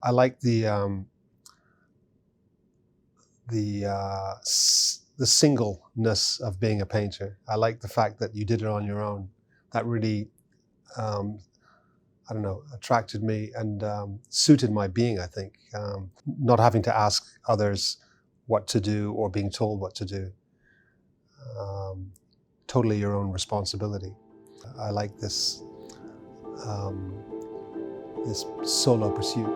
I like the singleness of being a painter. I like the fact that you did it on your own. That really, um, I don't know, attracted me and suited my being, I think. Not having to ask others what to do or being told what to do. Um, Totally your own responsibility. I like um, this solo pursuit.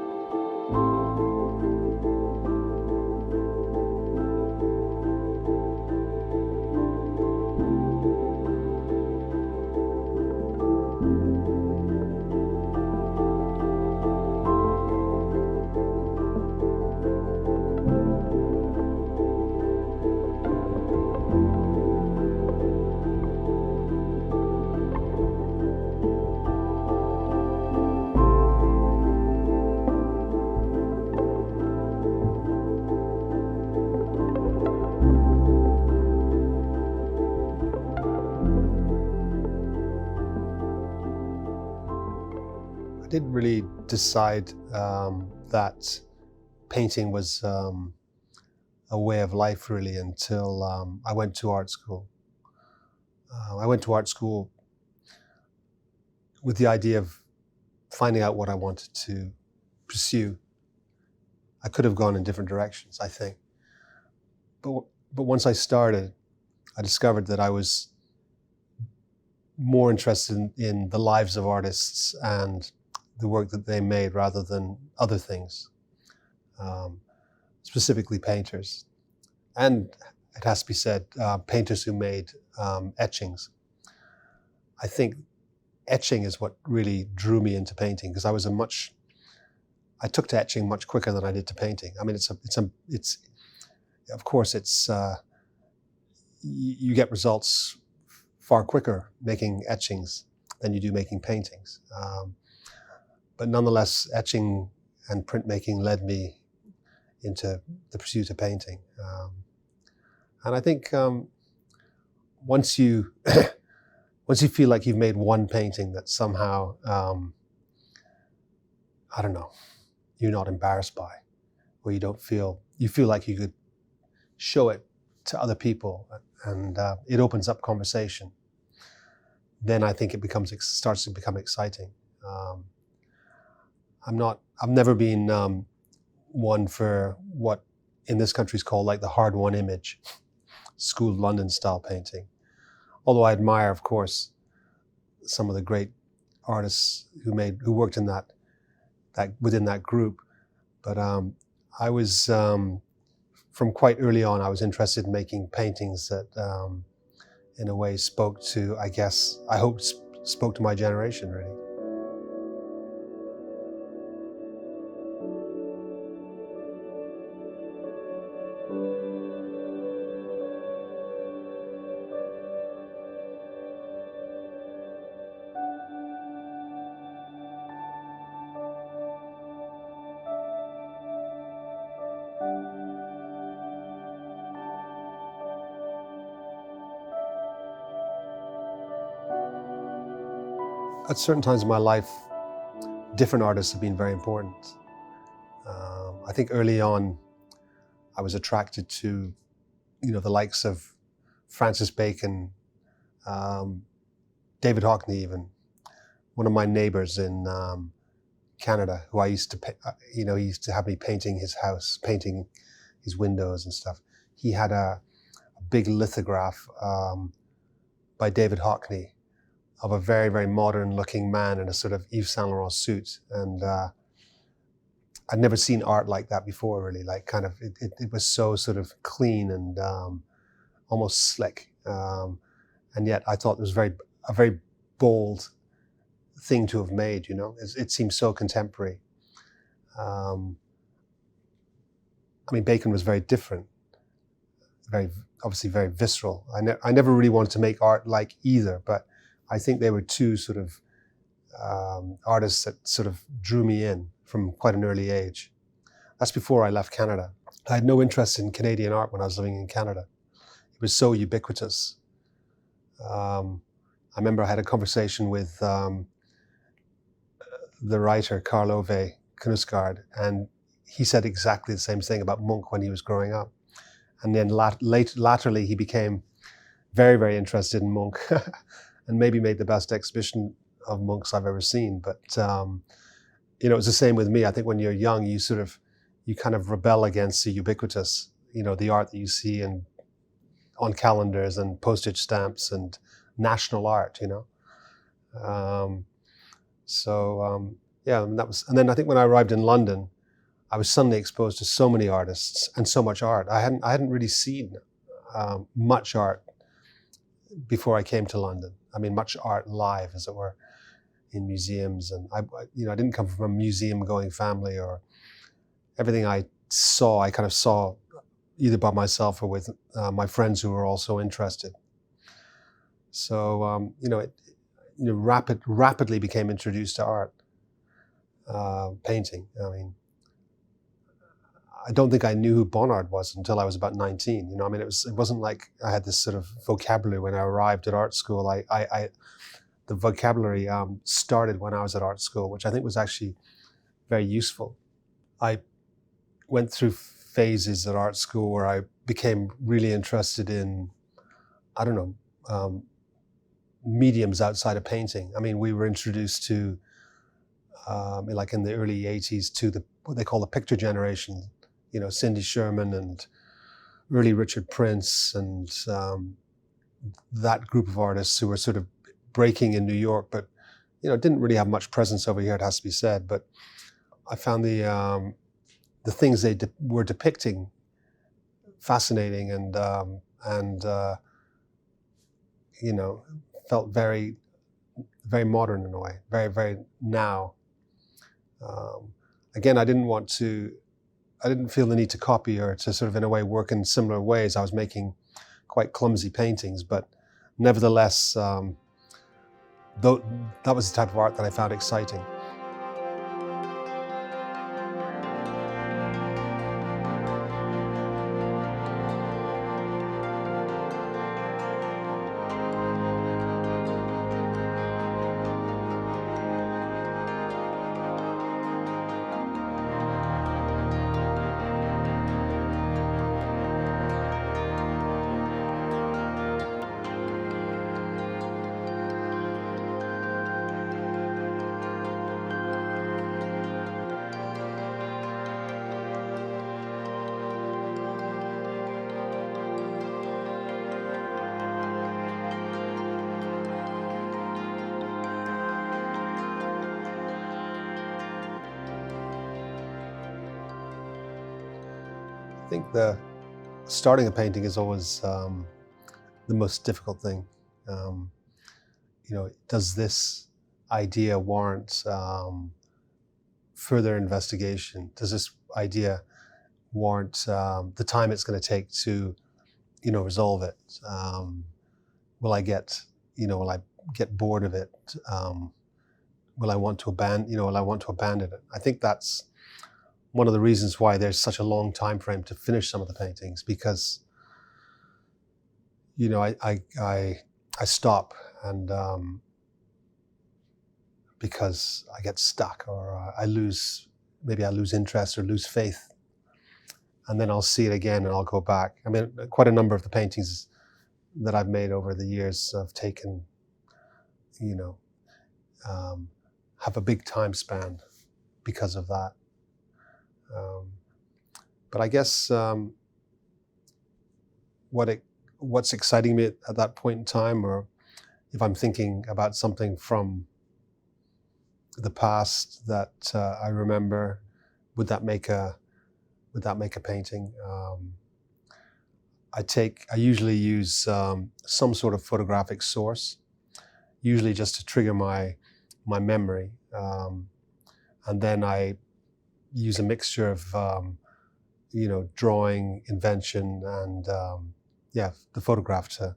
I didn't really decide that painting was a way of life really until I went to art school. I went to art school with the idea of finding out what I wanted to pursue. I could have gone in different directions, I think. But once I started, I discovered that I was more interested in the lives of artists and the work that they made rather than other things, specifically painters. And it has to be said, painters who made etchings. I think etching is what really drew me into painting because I took to etching much quicker than I did to painting. I mean, of course, you get results far quicker making etchings than you do making paintings. But nonetheless, etching and printmaking led me into the pursuit of painting. And I think once you once you feel like you've made one painting that somehow, I don't know, you're not embarrassed by, or you feel like you could show it to other people and it opens up conversation, then I think it starts to become exciting. I've never been one for what in this country is called like the hard-won image, School of London style painting. Although I admire, of course, some of the great artists who worked in that within that group. But I was from quite early on, I was interested in making paintings that, in a way, spoke to my generation, really. At certain times in my life, different artists have been very important. I think early on, I was attracted to, the likes of Francis Bacon, David Hockney, even one of my neighbors in Canada, who I used to, he used to have me painting his house, painting his windows and stuff. He had a big lithograph by David Hockney of a very, very modern-looking man in a sort of Yves Saint Laurent suit, and I'd never seen art like that before. Really, like it was so sort of clean and almost slick, and yet I thought it was a very bold thing to have made. It seems so contemporary. I mean, Bacon was very different, obviously very visceral. I never really wanted to make art like either, but I think they were two sort of artists that sort of drew me in from quite an early age. That's before I left Canada. I had no interest in Canadian art when I was living in Canada. It was so ubiquitous. I remember I had a conversation with the writer Karl Ove Knausgaard, and he said exactly the same thing about Munch when he was growing up. And then latterly he became very, very interested in Munch and maybe made the best exhibition of Munchs I've ever seen. But, you know, it's the same with me. I think when you're young, you kind of rebel against the ubiquitous, you know, the art that you see on calendars and postage stamps and national art, you know. Yeah, and then I think when I arrived in London, I was suddenly exposed to so many artists and so much art. I hadn't really seen much art before I came to London. I mean, much art live, as it were, in museums. And I didn't come from a museum-going family, or everything I saw, I kind of saw either by myself or with my friends who were also interested. So, rapidly became introduced to art, painting. I mean, I don't think I knew who Bonnard was until I was about 19. You know, I mean, it wasn't like I had this sort of vocabulary when I arrived at art school. The vocabulary started when I was at art school, which I think was actually very useful. I went through phases at art school where I became really interested in, I don't know, mediums outside of painting. I mean, we were introduced to, like in the early 80s, to what they call the picture generation. You know, Cindy Sherman and early Richard Prince and that group of artists who were sort of breaking in New York, but, you know, didn't really have much presence over here, it has to be said. But I found the things they were depicting fascinating and you know, felt very, very modern in a way, very, very now. Again, I didn't feel the need to copy or to sort of, in a way, work in similar ways. I was making quite clumsy paintings, but nevertheless, though that was the type of art that I found exciting. I think starting a painting is always the most difficult thing. You know, does this idea warrant further investigation? Does this idea warrant the time it's going to take to, you know, resolve it? Will I get bored of it? Will I want to abandon it? I think that's one of the reasons why there's such a long time frame to finish some of the paintings, because, you know, I stop and because I get stuck, or maybe I lose interest or lose faith, and then I'll see it again and I'll go back. I mean, quite a number of the paintings that I've made over the years have taken, you know, have a big time span because of that. But I guess what's exciting me at that point in time, or if I'm thinking about something from the past that I remember, would that make a painting? I usually use some sort of photographic source, usually just to trigger my memory, and then I use a mixture of you know, drawing, invention, and the photograph to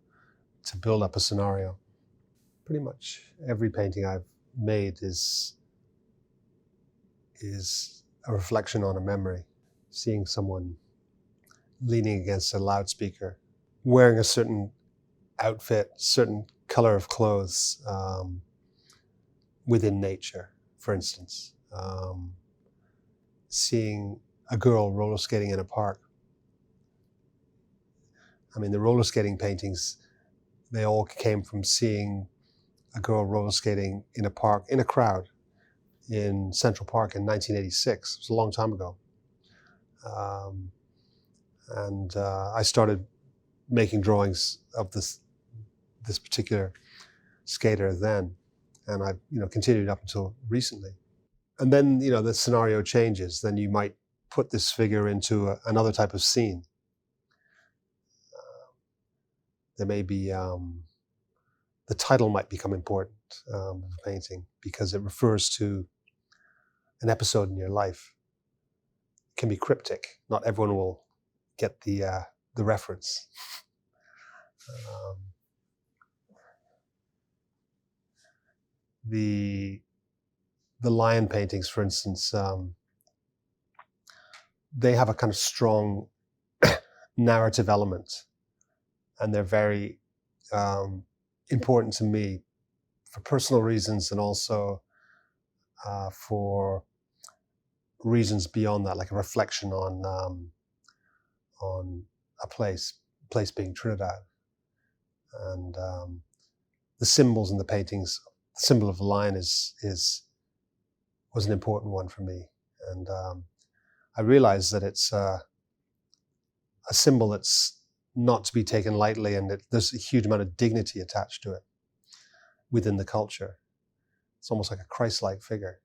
build up a scenario. Pretty much every painting I've made is a reflection on a memory. Seeing someone leaning against a loudspeaker, wearing a certain outfit, certain color of clothes, within nature, for instance. seeing a girl roller skating in a park. I mean, the roller skating paintings, they all came from seeing a girl roller skating in a park, in a crowd, in Central Park in 1986. It was a long time ago. And I started making drawings of this particular skater then, and I continued up until recently. And then the scenario changes. Then you might put this figure into another type of scene. There may be the title might become important of the painting because it refers to an episode in your life. It can be cryptic. Not everyone will get the reference. The lion paintings, for instance, they have a kind of strong narrative element, and they're very important to me for personal reasons and also for reasons beyond that, like a reflection on a place being Trinidad. And the symbols in the paintings, the symbol of the lion was an important one for me. And I realized that it's a symbol that's not to be taken lightly, and there's a huge amount of dignity attached to it within the culture. It's almost like a Christ-like figure.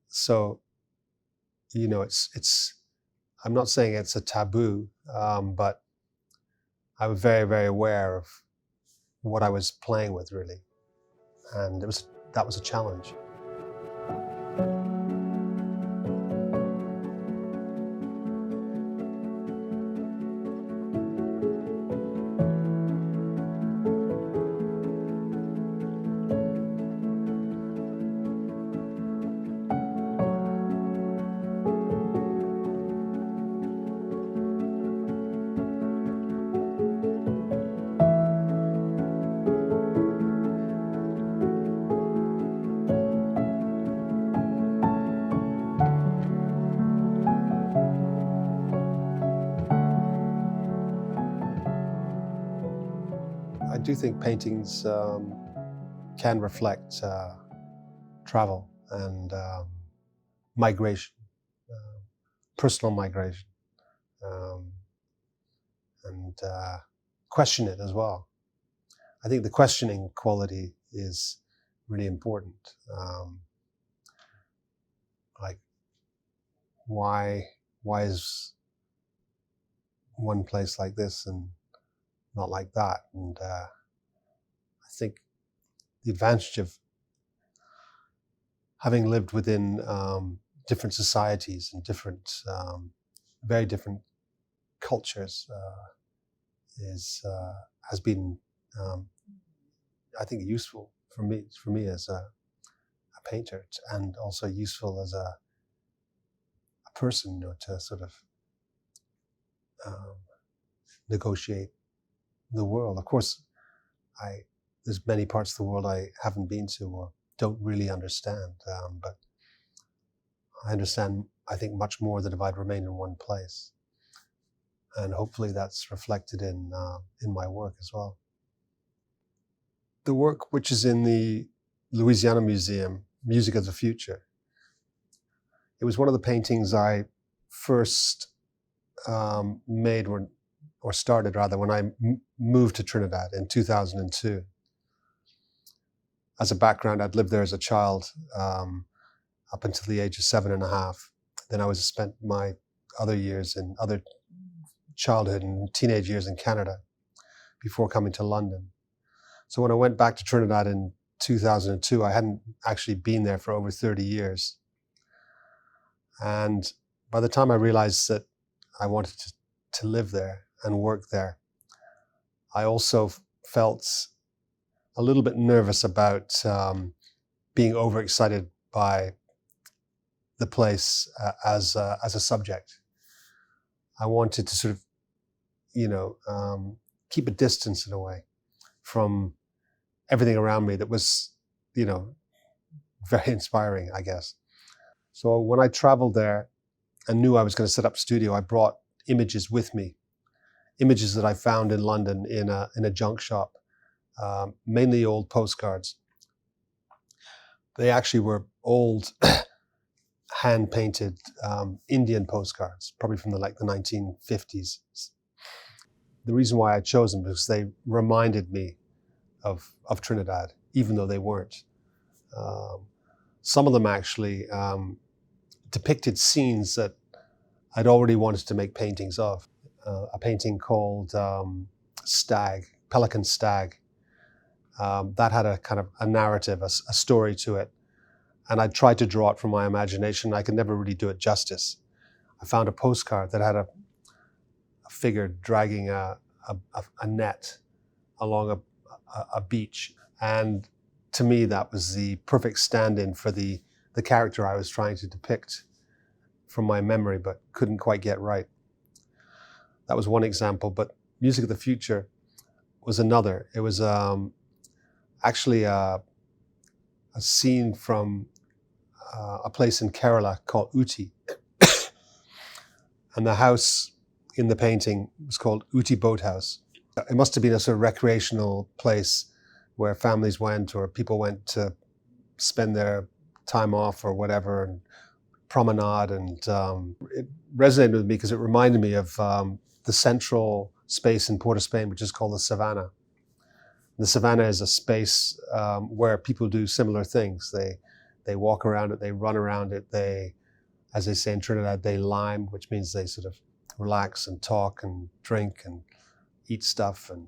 So, it's I'm not saying it's a taboo, but I was very, very aware of what I was playing with, really. And that was a challenge. I do think paintings can reflect travel and migration, personal migration, and question it as well. I think the questioning quality is really important. Like, why is one place like this and not like that? And I think the advantage of having lived within different societies and different, very different cultures has been, I think, useful for me as a painter, and also useful as a person, to sort of negotiate the world. Of course, there's many parts of the world I haven't been to or don't really understand, but I understand, I think, much more than if I'd remained in one place. And hopefully that's reflected in my work as well. The work, which is in the Louisiana Museum, Music of the Future, it was one of the paintings I first made or started rather when I moved to Trinidad in 2002. As a background, I'd lived there as a child up until the age of 7.5. Then I spent my other years in other childhood and teenage years in Canada before coming to London. So when I went back to Trinidad in 2002, I hadn't actually been there for over 30 years. And by the time I realized that I wanted to live there and work there, I also felt a little bit nervous about being overexcited by the place as a subject. I wanted to sort of, keep a distance in a way from everything around me that was, very inspiring, I guess. So when I traveled there and knew I was going to set up a studio, I brought images with me, images that I found in London in a junk shop, mainly old postcards. They actually were old hand-painted Indian postcards, probably from the 1950s. The reason why I chose them was they reminded me of Trinidad, even though they weren't. Some of them actually depicted scenes that I'd already wanted to make paintings of. A painting called Stag, Pelican Stag. That had a kind of a narrative, a story to it. And I tried to draw it from my imagination. I could never really do it justice. I found a postcard that had a figure dragging a net along a beach. And to me, that was the perfect stand-in for the character I was trying to depict from my memory, but couldn't quite get right. That was one example, but Music of the Future was another. It was actually a scene from a place in Kerala called Uti. And the house in the painting was called Uti Boathouse. It must have been a sort of recreational place where families went or people went to spend their time off or whatever and promenade. And it resonated with me because it reminded me of the central space in Port of Spain, which is called the Savannah. The Savannah is a space where people do similar things. They walk around it, they run around it, they, as they say in Trinidad, they lime, which means they sort of relax and talk and drink and eat stuff and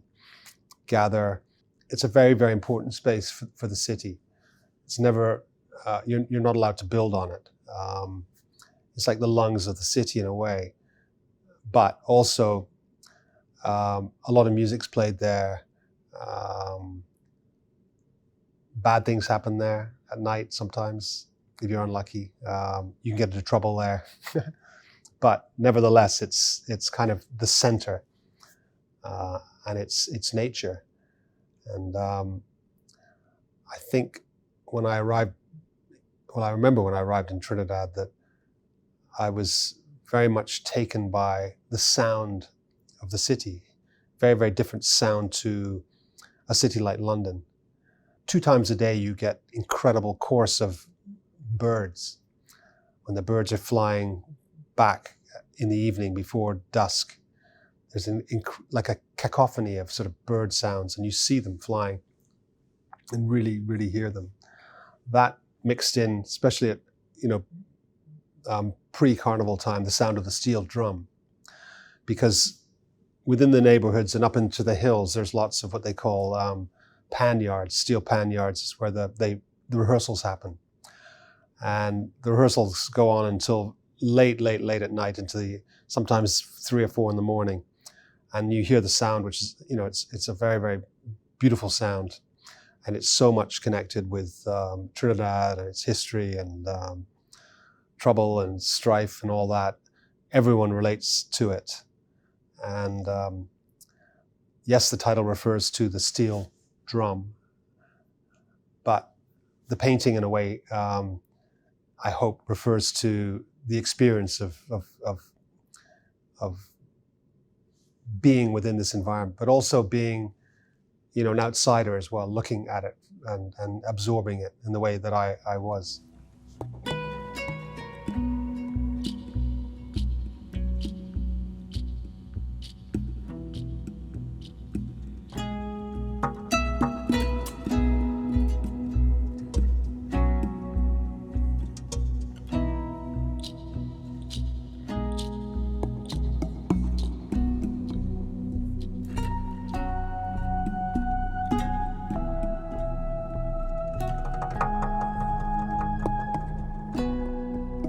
gather. It's a very, very important space for the city. It's never, you're not allowed to build on it. It's like the lungs of the city in a way. But also, a lot of music's played there. Bad things happen there at night sometimes, if you're unlucky. You can get into trouble there. But nevertheless, it's kind of the center, and it's nature. And I think when I arrived, well, I remember when I arrived in Trinidad that I was very much taken by the sound of the city. Very, very different sound to a city like London. 2 times a day you get incredible chorus of birds. When the birds are flying back in the evening before dusk, there's like a cacophony of sort of bird sounds, and you see them flying and really, really hear them. That mixed in, especially at pre-carnival time, the sound of the steel drum, because within the neighborhoods and up into the hills, there's lots of what they call pan yards. Steel pan yards is where the rehearsals happen, and the rehearsals go on until late at night, into sometimes 3 or 4 in the morning, and you hear the sound, which is it's a very, very beautiful sound, and it's so much connected with Trinidad and its history and trouble and strife and all that. Everyone relates to it. And yes, the title refers to the steel drum, but the painting, in a way, I hope, refers to the experience of being within this environment, but also being, an outsider as well, looking at it and absorbing it in the way that I was.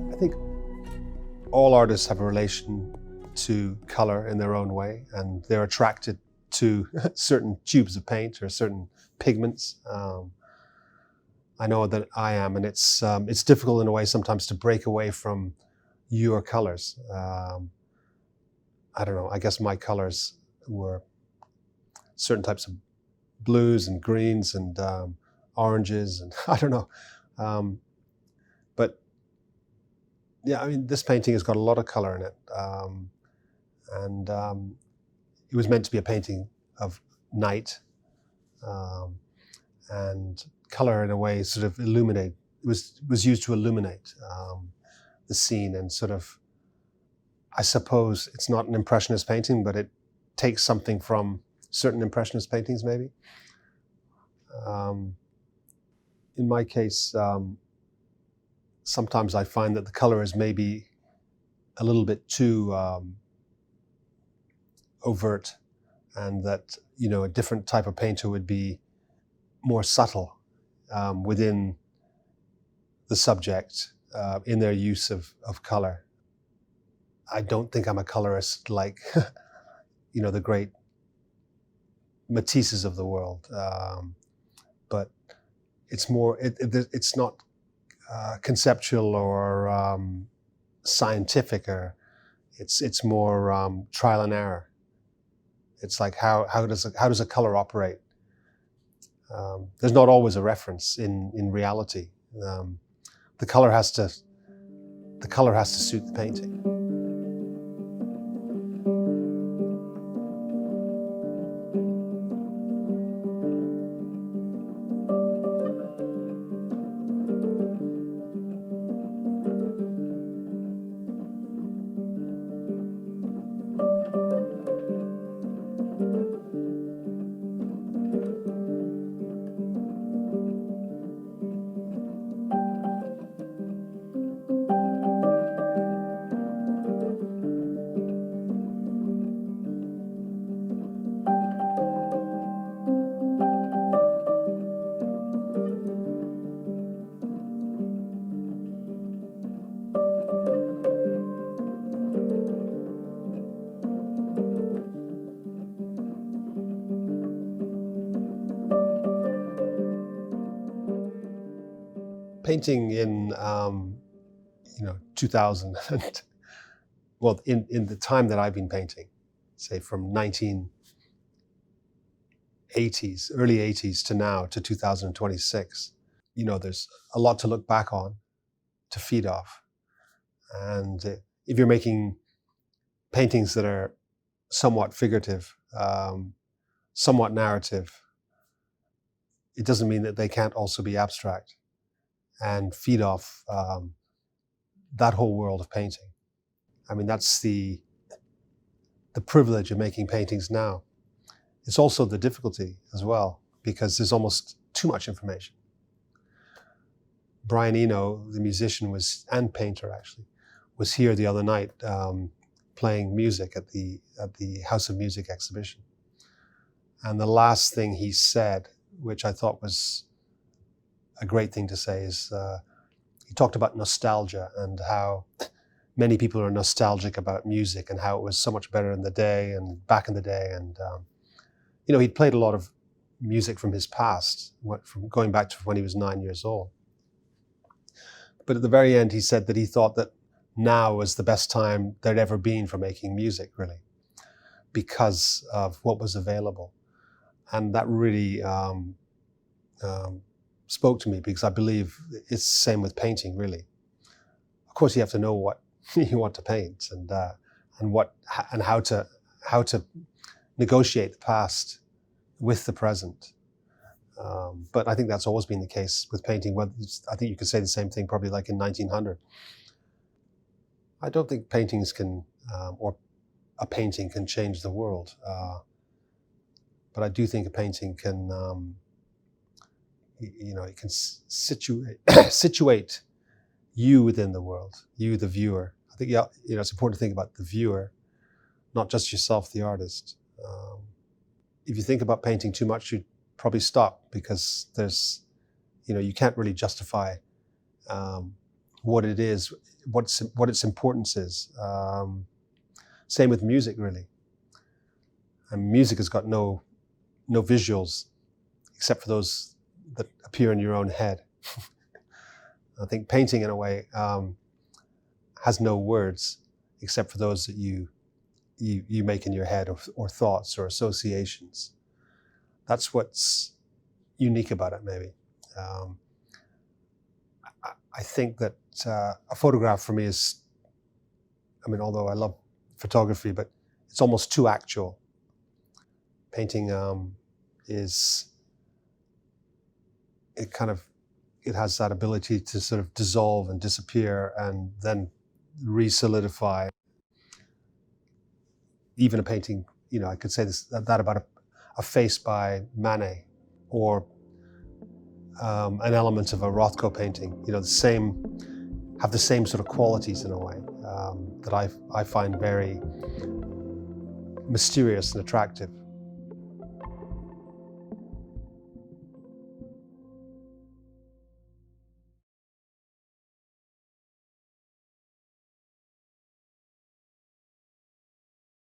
I think all artists have a relation to color in their own way, and they're attracted to certain tubes of paint or certain pigments. I know that I am, and it's difficult in a way sometimes to break away from your colors. I don't know, I guess my colors were certain types of blues and greens and oranges, and I don't know. But Yeah, I mean, this painting has got a lot of color in it, and it was meant to be a painting of night, um, and color in a way sort of illuminate. It was used to illuminate the scene, and sort of, I suppose it's not an impressionist painting, but it takes something from certain impressionist paintings, maybe. Um, in my case, sometimes I find that the color is maybe a little bit too overt, and that, you know, a different type of painter would be more subtle within the subject in their use of color. I don't think I'm a colorist like you know, the great Matisses of the world, but it's more it's not conceptual or scientific, or it's more trial and error. It's like how does a color operate? There's not always a reference in reality. Um, the color has to suit the painting. Painting in 2000, well, in the time that I've been painting, say from 1980s, early 80s to now, to 2026, you know, there's a lot to look back on, to feed off. And if you're making paintings that are somewhat figurative, somewhat narrative, it doesn't mean that they can't also be abstract and feed off that whole world of painting. I mean, that's the privilege of making paintings now. It's also the difficulty as well, because there's almost too much information. Brian Eno, the musician and painter actually, was here the other night playing music at the House of Music exhibition. And the last thing he said, which I thought was a great thing to say, is he talked about nostalgia and how many people are nostalgic about music and how it was so much better in the day and back in the day. And you know, he'd played a lot of music from his past, from going back to when he was 9 years old. But at the very end, he said that he thought that now was the best time there'd ever been for making music, really, because of what was available. And that really spoke to me, because I believe it's the same with painting, really. Of course, you have to know what you want to paint, and how to negotiate the past with the present. But I think that's always been the case with painting. I think you could say the same thing probably like in 1900. I don't think paintings can, or a painting can change the world. But I do think a painting can, it can situate you within the world, you, the viewer. I think, it's important to think about the viewer, not just yourself, the artist. If you think about painting too much, you'd probably stop, because you can't really justify what it is, what its importance is. Same with music, really. And music has got no visuals except for those that appear in your own head. I think painting, in a way, has no words except for those that you make in your head, or thoughts or associations. That's what's unique about it, maybe. I think that a photograph for me is, I mean, although I love photography, but it's almost too actual. Painting is, it has that ability to sort of dissolve and disappear and then re-solidify. Even a painting, I could say that about a face by Manet, or an element of a Rothko painting. Have the same sort of qualities in a way that I find very mysterious and attractive.